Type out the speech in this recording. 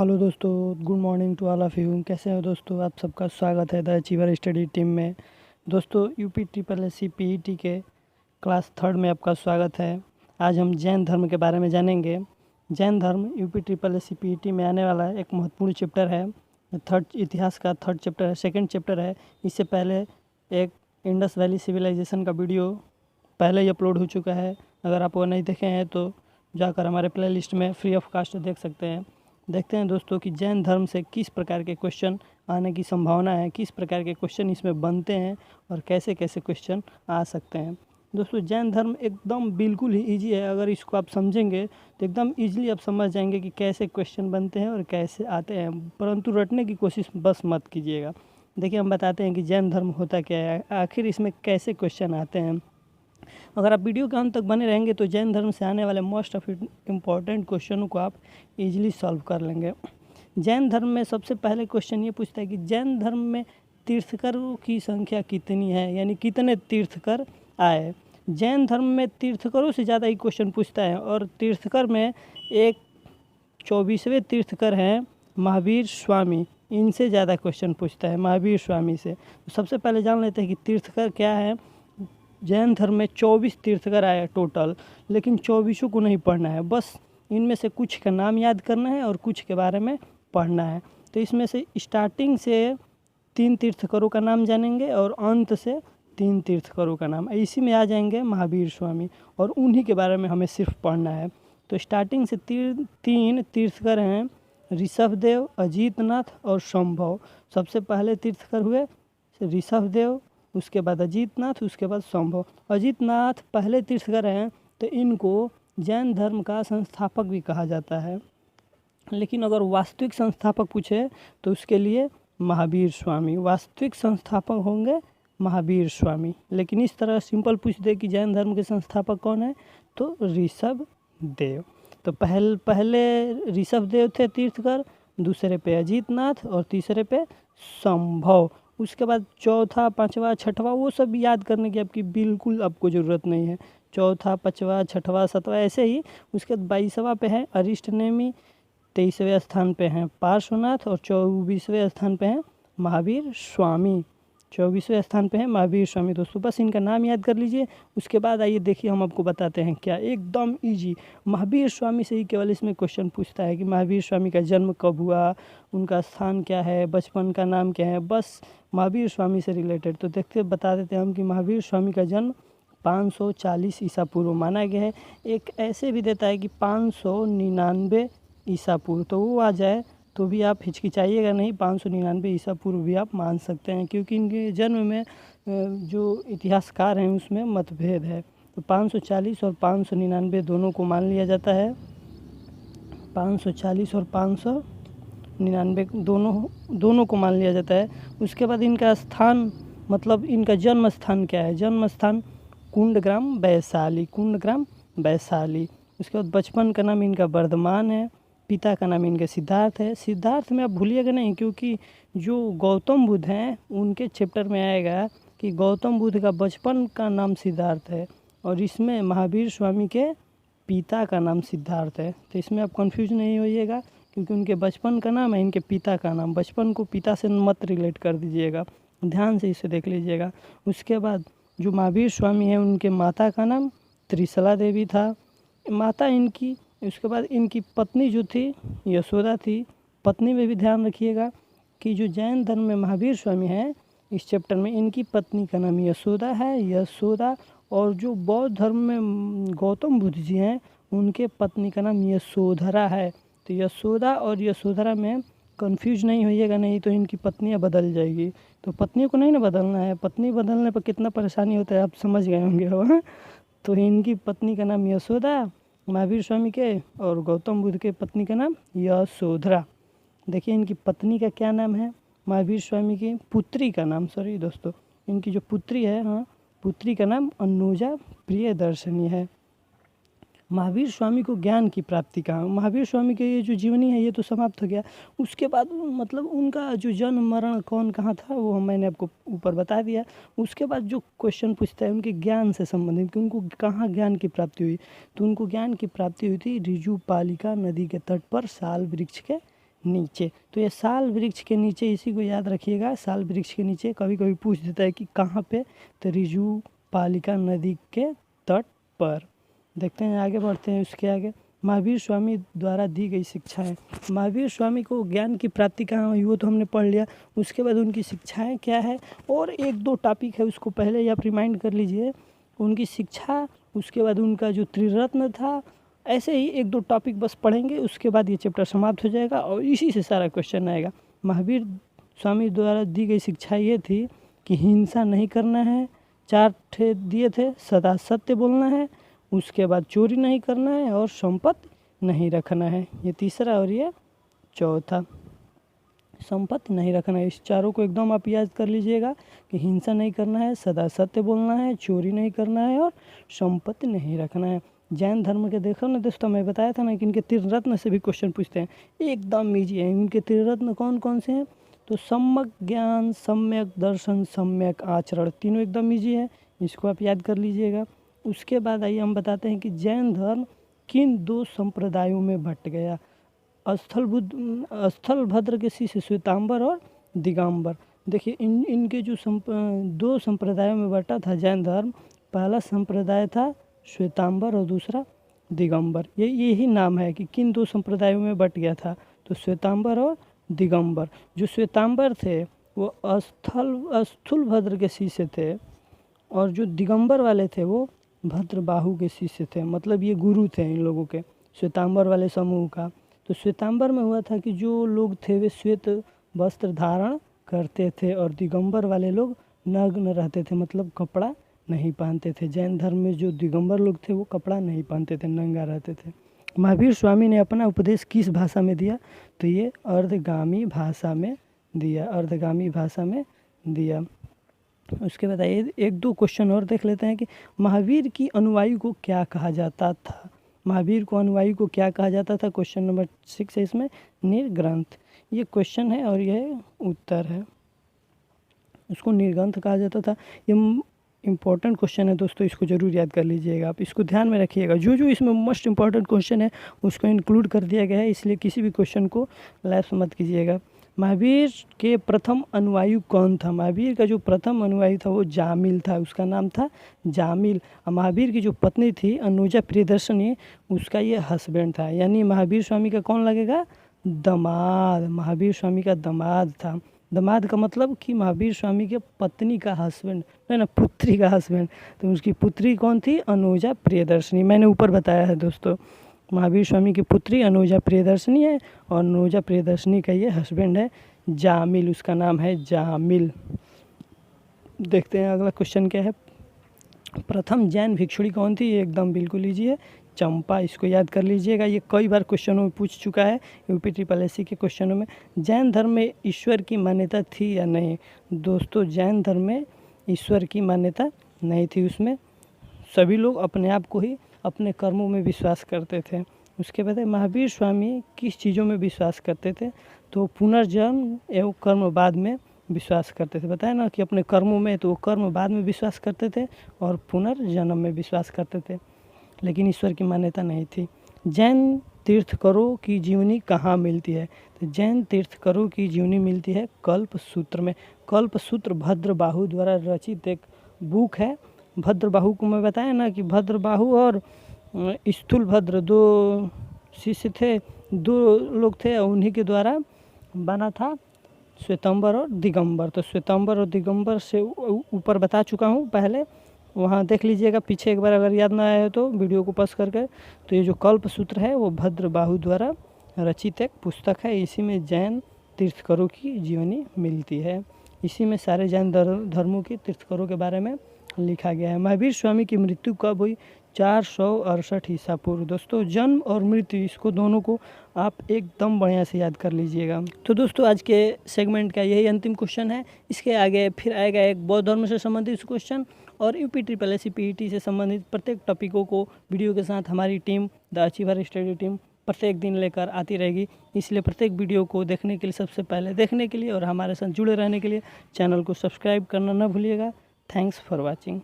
Hello दोस्तों, good morning to all of you. कैसे हो दोस्तों? आप सबका स्वागत है द अचीवर स्टडी टीम में। दोस्तों, UP triple S C PET के क्लास थर्ड में आपका स्वागत है। आज हम जैन धर्म के बारे में जानेंगे। जैन धर्म UP triple S C PET में आने वाला एक महत्वपूर्ण चैप्टर है। इतिहास का थर्ड चैप्टर है, सेकेंड चैप्टर है। इससे पहले एक इंडस वैली सिविलाइजेशन का वीडियो पहले ही अपलोड हो चुका है। अगर आप वो नहीं देखे हैं तो जाकर हमारे प्ले लिस्ट में फ्री ऑफ कास्ट देख सकते हैं। देखते हैं दोस्तों कि जैन धर्म से किस प्रकार के क्वेश्चन आने की संभावना है, किस प्रकार के क्वेश्चन इसमें बनते हैं और कैसे कैसे क्वेश्चन आ सकते हैं। दोस्तों, जैन धर्म एकदम बिल्कुल ही इजी है। अगर इसको आप समझेंगे तो एकदम इजीली आप समझ जाएंगे कि कैसे क्वेश्चन बनते हैं और कैसे आते हैं, परंतु रटने की कोशिश बस मत कीजिएगा। देखिए, हम बताते हैं कि जैन धर्म होता क्या है, आखिर इसमें कैसे क्वेश्चन आते हैं। अगर आप वीडियो के अंत तक बने रहेंगे तो जैन धर्म से आने वाले मोस्ट ऑफ इम्पॉर्टेंट क्वेश्चनों को आप इजीली सॉल्व कर लेंगे। जैन धर्म में सबसे पहले क्वेश्चन ये पूछता है कि जैन धर्म में तीर्थकरों की संख्या कितनी है, यानी कितने तीर्थकर आए। जैन धर्म में तीर्थकरों से ज़्यादा ही क्वेश्चन पूछता है और तीर्थकर में एक 24वें तीर्थकर हैं महावीर स्वामी। इनसे ज़्यादा क्वेश्चन पूछता है महावीर स्वामी से। तो सबसे पहले जान लेते हैं कि तीर्थकर क्या है। जैन धर्म में 24 तीर्थकर आए टोटल, लेकिन 24 को नहीं पढ़ना है, बस इनमें से कुछ का नाम याद करना है और कुछ के बारे में पढ़ना है। तो इसमें से स्टार्टिंग से 3 तीर्थकरों का नाम जानेंगे और अंत से 3 तीर्थकरों का नाम, इसी में आ जाएंगे महावीर स्वामी, और उन्हीं के बारे में हमें सिर्फ पढ़ना है। तो स्टार्टिंग से 3 तीर्थकर हैं ऋषभदेव, अजीतनाथ और संभव। सबसे पहले तीर्थकर हुए ऋषभदेव, उसके बाद अजीतनाथ, उसके बाद संभव। अजीतनाथ पहले तीर्थकर हैं, तो इनको जैन धर्म का संस्थापक भी कहा जाता है। लेकिन अगर वास्तविक संस्थापक पूछे तो उसके लिए महावीर स्वामी, वास्तविक संस्थापक होंगे महावीर स्वामी। लेकिन इस तरह सिंपल पूछ दे कि जैन धर्म के संस्थापक कौन है, तो ऋषभदेव। तो पहले ऋषभदेव थे तीर्थकर, दूसरे पे अजीतनाथ और तीसरे पे संभव। उसके बाद चौथा, पांचवा, छठवा वो सब याद करने की आपको ज़रूरत नहीं है। चौथा, पांचवा, छठवा, सातवां ऐसे ही। उसके बाद 22वां पे है अरिष्टनेमी, 23वें स्थान पे हैं पार्श्वनाथ और 24वें स्थान पे हैं महावीर स्वामी। 24वें स्थान पे है महावीर स्वामी। दोस्तों, बस इनका नाम याद कर लीजिए। उसके बाद आइए देखिए हम आपको बताते हैं क्या, एकदम इजी। महावीर स्वामी से ही केवल इसमें क्वेश्चन पूछता है कि महावीर स्वामी का जन्म कब हुआ, उनका स्थान क्या है, बचपन का नाम क्या है, बस महावीर स्वामी से रिलेटेड। तो देखते बता देते हैं हम कि महावीर स्वामी का जन्म 540 ईसा पूर्व माना गया है। एक ऐसे भी देता है कि 599 ईसा पूर्व, तो वो आ जाए तो भी आप हिचकिचाइएगा नहीं, 599 ईसा पूर्व भी आप मान सकते हैं, क्योंकि इनके जन्म में जो इतिहासकार हैं उसमें मतभेद है। तो 540 और 599 दोनों को मान लिया जाता है। 540 और 599 दोनों को मान लिया जाता है। उसके बाद इनका स्थान, मतलब इनका जन्म स्थान क्या है, जन्म स्थान कुंडग्राम वैशाली, कुंडग्राम वैशाली। उसके बाद बचपन का नाम इनका वर्धमान है, पिता का नाम इनके सिद्धार्थ है। सिद्धार्थ में आप भूलिएगा नहीं, क्योंकि जो गौतम बुद्ध हैं उनके चैप्टर में आएगा कि गौतम बुद्ध का बचपन का नाम सिद्धार्थ है और इसमें महावीर स्वामी के पिता का नाम सिद्धार्थ है। तो इसमें आप कंफ्यूज नहीं होइएगा, क्योंकि उनके बचपन का नाम है, इनके पिता का नाम। बचपन को पिता से मत रिलेट कर दीजिएगा, ध्यान से इसे देख लीजिएगा। उसके बाद जो महावीर स्वामी है उनके माता का नाम त्रिशला देवी था, माता इनकी। उसके बाद इनकी पत्नी जो थी यशोदा थी। पत्नी में भी ध्यान रखिएगा कि जो जैन धर्म में महावीर स्वामी हैं इस चैप्टर में, इनकी पत्नी का नाम यशोदा है, यशोदा। और जो बौद्ध धर्म में गौतम बुद्ध जी हैं उनके पत्नी का नाम यशोधरा है। तो यशोदा और यशोधरा में कंफ्यूज नहीं होइएगा, नहीं तो इनकी पत्नियां बदल जाएगी। तो पत्नियों को नहीं ना बदलना है, पत्नी बदलने पर कितना परेशानी होता है आप समझ गए होंगे हो। तो इनकी पत्नी का नाम यशोदा महावीर स्वामी के, और गौतम बुद्ध के पत्नी का नाम यशोधरा। देखिए इनकी पत्नी का क्या नाम है, महावीर स्वामी की पुत्री का नाम, सॉरी दोस्तों, इनकी जो पुत्री है, हाँ, पुत्री का नाम अनुजा प्रियदर्शनी है। महावीर स्वामी को ज्ञान की प्राप्ति कहाँ, महावीर स्वामी के ये जो जीवनी है ये तो समाप्त हो गया। उसके बाद मतलब उनका जो जन्म मरण कौन कहाँ था वो मैंने आपको ऊपर बता दिया। उसके बाद जो क्वेश्चन पूछता है उनके ज्ञान से संबंधित कि उनको कहाँ ज्ञान की प्राप्ति हुई, तो उनको ज्ञान की प्राप्ति हुई थी ऋजुपालिका नदी के तट पर साल वृक्ष के नीचे। तो ये साल वृक्ष के नीचे, इसी को याद रखिएगा, साल वृक्ष के नीचे। कभी कभी पूछ देता है कि कहाँ पे, तो रिजु पालिका नदी के तट पर। देखते हैं, आगे बढ़ते हैं। उसके आगे महावीर स्वामी द्वारा दी गई शिक्षाएं। महावीर स्वामी को ज्ञान की प्राप्ति कहाँ हुई वो तो हमने पढ़ लिया। उसके बाद उनकी शिक्षाएं क्या है, और एक दो टॉपिक है उसको पहले आप रिमाइंड कर लीजिए। उनकी शिक्षा, उसके बाद उनका जो त्रिरत्न था, ऐसे ही एक दो टॉपिक बस पढ़ेंगे, उसके बाद ये चैप्टर समाप्त हो जाएगा और इसी से सारा क्वेश्चन आएगा। महावीर स्वामी द्वारा दी गई शिक्षा ये थी कि हिंसा नहीं करना है, 4 ठे दिए थे, सदा सत्य बोलना है, उसके बाद चोरी नहीं करना है और संपत्ति नहीं रखना है। ये तीसरा और ये चौथा, संपत्ति नहीं रखना है। इस चारों को एकदम आप याद कर लीजिएगा कि हिंसा नहीं करना है, सदा सत्य बोलना है, चोरी नहीं करना है और संपत्ति नहीं रखना है। जैन धर्म के देखो ना दोस्तों, मैं बताया था ना कि इनके त्रिरत्न से भी क्वेश्चन पूछते हैं, एकदम ईजी है। इनके त्रिरत्न कौन कौन से हैं, तो सम्यक ज्ञान, सम्यक दर्शन, सम्यक आचरण, तीनों एकदम ईजी है, इसको आप याद कर लीजिएगा। उसके बाद आइए हम बताते हैं कि जैन धर्म किन 2 संप्रदायों में बट गया। स्थलभद्र के शिष्य श्वेतांबर और दिगंबर। देखिए इनके जो 2 संप्रदायों में बटा था जैन धर्म। पहला संप्रदाय था श्वेतांबर और दूसरा दिगंबर। यही नाम है कि किन 2 संप्रदायों में बट गया था, तो श्वेतांबर और दिगंबर। जो श्वेतांबर थे वो स्थूलभद्र के शिष्य थे और जो दिगंबर वाले थे वो भद्रबाहु के शिष्य थे। मतलब ये गुरु थे इन लोगों के, श्वेतांबर वाले समूह का। तो श्वेतांबर में हुआ था कि जो लोग थे वे श्वेत वस्त्र धारण करते थे और दिगंबर वाले लोग नग्न रहते थे, मतलब कपड़ा नहीं पहनते थे। जैन धर्म में जो दिगंबर लोग थे वो कपड़ा नहीं पहनते थे, नंगा रहते थे। महावीर स्वामी ने अपना उपदेश किस भाषा में दिया, तो ये अर्धगामी भाषा में दिया, अर्धगामी भाषा में दिया। उसके बाद एक दो क्वेश्चन और देख लेते हैं कि महावीर की अनुयायी को क्या कहा जाता था। महावीर को अनुयायी को क्या कहा जाता था, क्वेश्चन नंबर 6 है इसमें, निर्ग्रंथ। ये क्वेश्चन है और यह उत्तर है। उसको निर्ग्रंथ कहा जाता था। ये इम्पॉर्टेंट क्वेश्चन है दोस्तों, इसको जरूर याद कर लीजिएगा, आप इसको ध्यान में रखिएगा। जो जो इसमें मोस्ट इम्पॉर्टेंट क्वेश्चन है उसको इंक्लूड कर दिया गया है, इसलिए किसी भी क्वेश्चन को लैप्स मत कीजिएगा। महावीर के प्रथम अनुयायी कौन था। महावीर का जो प्रथम अनुयायी था वो जामिल था, उसका नाम था जामिल। महावीर की जो पत्नी थी अनुजा प्रियदर्शनी, उसका ये हस्बैंड था, यानी महावीर स्वामी का कौन लगेगा, दामाद। महावीर स्वामी का दामाद था। दामाद का मतलब कि महावीर स्वामी के पत्नी का हस्बैंड है ना, पुत्री का हस्बैंड। तो उसकी पुत्री कौन थी, अनुजा प्रियदर्शनी। मैंने ऊपर बताया है दोस्तों, महावीर स्वामी की पुत्री अनुजा प्रियदर्शनी है और अनुजा प्रियदर्शनी का ये हस्बैंड है जामिल, उसका नाम है जामिल। देखते हैं अगला क्वेश्चन क्या है। प्रथम जैन भिक्षुणी कौन थी, ये एकदम बिल्कुल ईजी है, चंपा। इसको याद कर लीजिएगा, ये कई बार क्वेश्चनों में पूछ चुका है, यूपी ट्रिपल एससी के क्वेश्चनों में। जैन धर्म में ईश्वर की मान्यता थी या नहीं। दोस्तों जैन धर्म में ईश्वर की मान्यता नहीं थी, उसमें सभी लोग अपने आप को ही अपने कर्मों में विश्वास करते थे। उसके बाद महावीर स्वामी किस चीज़ों में विश्वास करते थे, तो पुनर्जन्म एवं कर्मवाद में विश्वास करते थे। बताया ना कि अपने कर्मों में, तो वो कर्मवाद में विश्वास करते थे और पुनर्जन्म में विश्वास करते थे, लेकिन ईश्वर की मान्यता नहीं थी। जैन तीर्थंकरों की जीवनी कहाँ मिलती है, तो जैन तीर्थंकरों की जीवनी मिलती है कल्प सूत्र में। कल्प सूत्र भद्रबाहु द्वारा रचित एक बुक है। भद्रबाहु को मैं बताया ना कि भद्रबाहु और स्थूलभद्र 2 शिष्य थे, 2 लोग थे, उन्हीं के द्वारा बना था श्वेतांबर और दिगंबर। तो श्वेतांबर और दिगंबर से ऊपर बता चुका हूँ पहले, वहाँ देख लीजिएगा पीछे एक बार, अगर याद ना आए तो वीडियो को पॉज करके। तो ये जो कल्प सूत्र है वो भद्रबाहु द्वारा रचित एक पुस्तक है, इसी में जैन तीर्थंकरों की जीवनी मिलती है। इसी में सारे जैन धर्मों की तीर्थंकरों के बारे में लिखा गया है। महावीर स्वामी की मृत्यु कब हुई, 468 ईसा पूर्व। दोस्तों जन्म और मृत्यु, इसको दोनों को आप एकदम बढ़िया से याद कर लीजिएगा। तो दोस्तों आज के सेगमेंट का यही अंतिम क्वेश्चन है। इसके आगे फिर आएगा एक बौद्ध धर्म से संबंधित क्वेश्चन और यूपी ट्रिपल एससी पीईटी से संबंधित प्रत्येक टॉपिकों को वीडियो के साथ हमारी team the achiever study team प्रत्येक दिन लेकर आती रहेगी। इसलिए प्रत्येक वीडियो को देखने के लिए, सबसे पहले देखने के लिए और हमारे साथ जुड़े रहने के लिए चैनल को सब्सक्राइब करना न भूलिएगा। Thanks for watching.